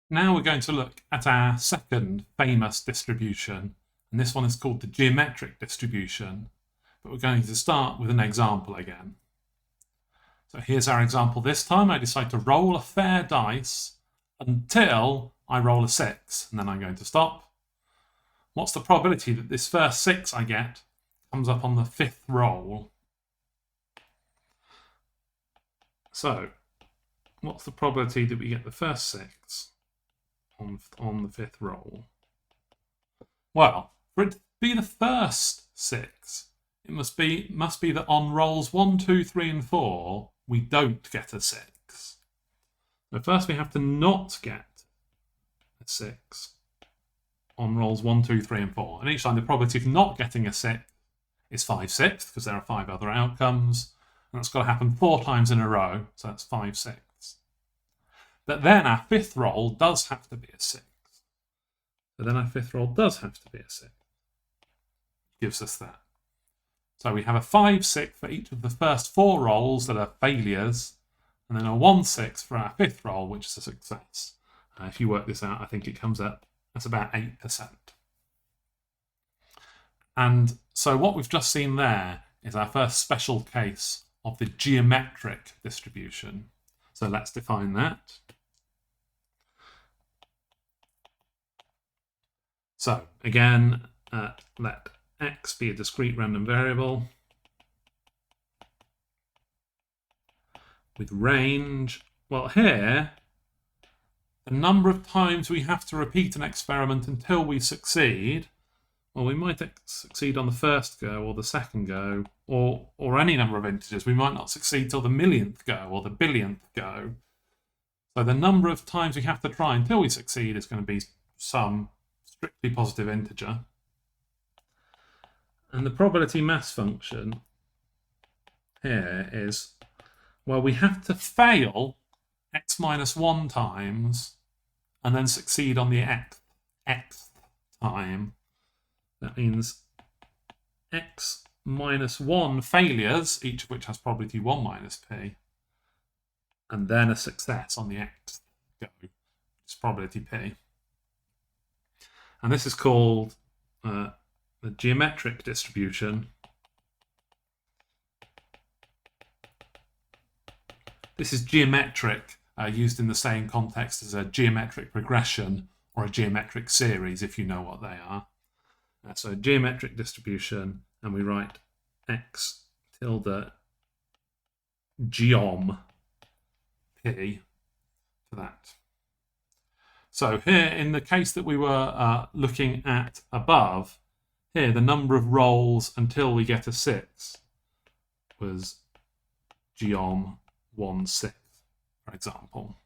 Now we're going to look at our second famous distribution, and this one is called the geometric distribution, but we're going to start with an example again. So here's our example this time. I decide to roll a fair dice until I roll a 6, and then I'm going to stop. What's the probability that this first 6 I get comes up on the 5th roll? So, what's the probability that we get the first 6 on the 5th roll? Well, for it to be the first 6, it must be that on rolls 1, 2, 3, and 4, we don't get a 6. So first we have to not get a 6 on rolls 1, 2, 3, and 4. And each time the probability of not getting a 6 is 5/6, because there are 5 other outcomes. And that's got to happen 4 times in a row, so that's 5/6. But then our 5th roll does have to be a 6. So then our 5th roll does have to be a 6. Gives us that. So we have a 5/6 for each of the first 4 rolls that are failures, and then a 1/6 for our 5th roll, which is a success. If you work this out, I think it comes up as about 8%. And so what we've just seen there is our first special case of the geometric distribution. So let's define that. So again, let x be a discrete random variable with range. Well, here, the number of times we have to repeat an experiment until we succeed, well, we might succeed on the first go or the second go, or any number of integers. We might not succeed till the millionth go or the billionth go. So the number of times we have to try until we succeed is going to be some strictly positive integer. And the probability mass function here is, well, we have to fail x minus 1 times and then succeed on the xth time. That means x minus 1 failures, each of which has probability 1 minus p, and then a success on the xth go, which is probability p. And this is called the geometric distribution. This is geometric, used in the same context as a geometric progression or a geometric series, if you know what they are. So geometric distribution, and we write x tilde geom p for that. So here, in the case that we were looking at above, here the number of rolls until we get a 6 was geom 1/6, for example.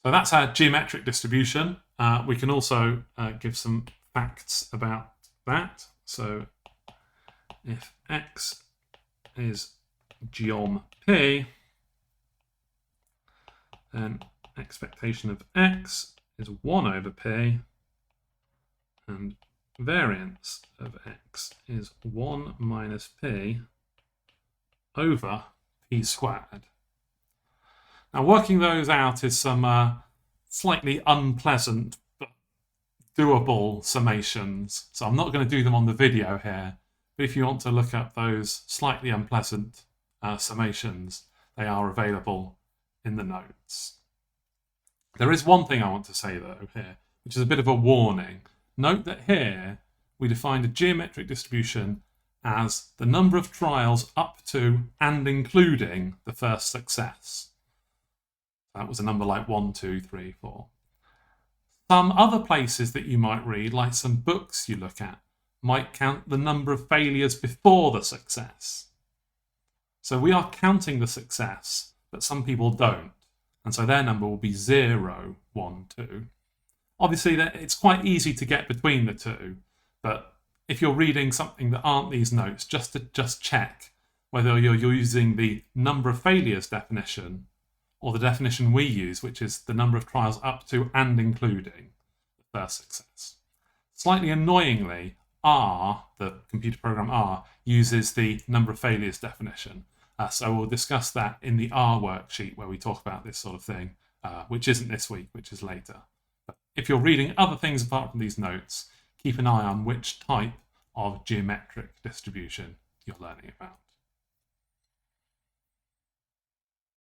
So that's our geometric distribution. We can also give some facts about that. So if x is geom p, then expectation of x is 1 over p, and variance of x is 1 minus p over p squared. Now, working those out is some slightly unpleasant but doable summations. So I'm not going to do them on the video here, but if you want to look up those slightly unpleasant summations, they are available in the notes. There is one thing I want to say, though, here, which is a bit of a warning. Note that here we defined a geometric distribution as the number of trials up to and including the first success. That was a number like 1, 2, 3, 4. Some other places that you might read, like some books you look at, might count the number of failures before the success. So we are counting the success, but some people don't. And so their number will be 0, 1, 2. Obviously, it's quite easy to get between the two, but if you're reading something that aren't these notes, just check whether you're using the number of failures definition or the definition we use, which is the number of trials up to and including the first success. Slightly annoyingly, R, the computer program R, uses the number of failures definition. So we'll discuss that in the R worksheet where we talk about this sort of thing, which isn't this week, which is later. But if you're reading other things apart from these notes, keep an eye on which type of geometric distribution you're learning about.